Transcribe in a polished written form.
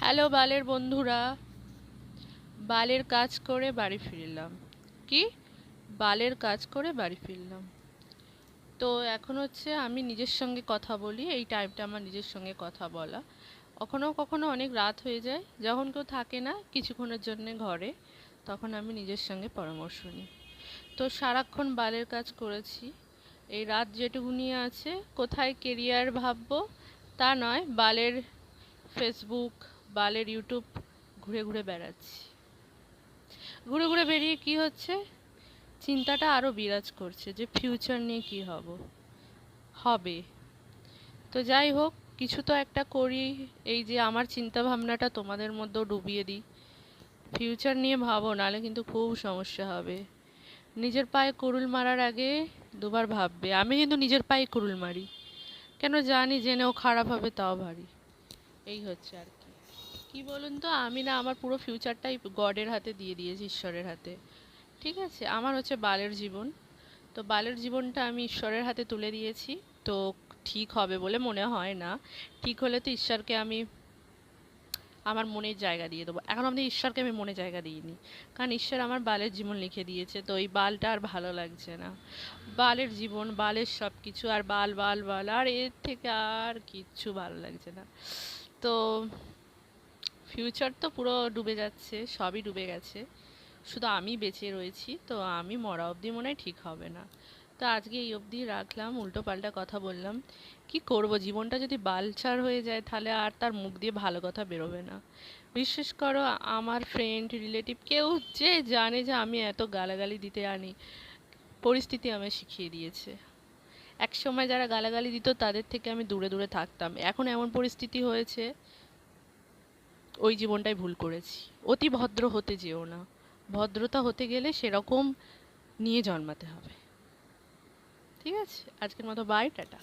Hello বালের বন্ধুরা, বালের কাজ করে বাড়ি ফিরলাম। কি? বালের কাজ করে বাড়ি ফিরলাম। তো এখন হচ্ছে আমি নিজের সঙ্গে কথা বলি, এই টাইমটা আমার নিজের সঙ্গে কথা বলা। কখনো কখনো অনেক রাত হয়ে যায়, যখন কেউ থাকে না কিছুক্ষণের জন্য ঘরে, তখন আমি নিজের সঙ্গে পরামর্শ নিই। তো সারাক্ষণ বালের কাজ করেছি, এই রাত যেটুকুনি আছে কোথায় কেরিয়ার ভাববো তা নয়, বালের ফেসবুক, বালের ইউটিউব ঘুরে ঘুরে বেড়াচ্ছি। ঘুরে ঘুরে বেরিয়ে কি হচ্ছে, চিন্তাটা আরও বিরাজ করছে যে ফিউচার নিয়ে কি হবে। তো যাই হোক, কিছু তো একটা করি, এই যে আমার চিন্তা ভাবনাটা তোমাদের মধ্যেও ডুবিয়ে দিই। ফিউচার নিয়ে ভাবো, নাহলে কিন্তু খুব সমস্যা হবে। নিজের পায়ে কুড়ুল মারার আগে দুবার ভাববে। আমি কিন্তু নিজের পায়ে কুড়ুল মারি, কেন জানি জেনেও খারাপ হবে তাও ভারী। এই হচ্ছে আর কি। কি বলুন তো, আমি না আমার পুরো ফিউচারটাই গডের হাতে দিয়ে দিয়েছি, ঈশ্বরের হাতে। ঠিক আছে, আমার হচ্ছে বালের জীবন। তো বালের জীবনটা আমি ঈশ্বরের হাতে তুলে দিয়েছি। তো ঠিক হবে বলে মনে হয় না। ঠিক হলে তো ঈশ্বরকে আমি আমার মনের জায়গা দিয়ে দেবো। এখন অবধি ঈশ্বরকে আমি মনে জায়গা দিইনি, কারণ ঈশ্বর আমার বালের জীবন লিখে দিয়েছে। তো এই বালটা আর ভালো লাগছে না। বালের জীবন, বালের সব কিছু, আর বাল বাল বাল, আর এর থেকে আর কিচ্ছু ভালো লাগছে না। তো ফিউচার তো পুরো ডুবে যাচ্ছে, সবই ডুবে গেছে, শুধু আমি বেঁচে রয়েছি। তো আমি মরা অবধি মনে হয় ঠিক হবে না। তো আজকে এই অবধি রাখলাম, উল্টো পাল্টা কথা বললাম। কি করব, জীবনটা যদি বালছাড় হয়ে যায় তাহলে আর তার মুখ দিয়ে ভালো কথা বেরোবে না। বিশেষ করো আমার ফ্রেন্ড রিলেটিভ কেউ যে জানে যে আমি এত গালাগালি দিতে আনি, পরিস্থিতি আমায় শিখিয়ে দিয়েছে। এক সময় যারা গালাগালি দিত তাদের থেকে আমি দূরে দূরে থাকতাম, এখন এমন পরিস্থিতি হয়েছে, ওই জীবনটাই ভুল করেছি। অতি ভদ্র হতে যেও না, ভদ্রতা হতে গেলে সেরকম নিয়ে জন্মাতে হবে। ঠিক আছে, আজকের মতো বাই, টাটা।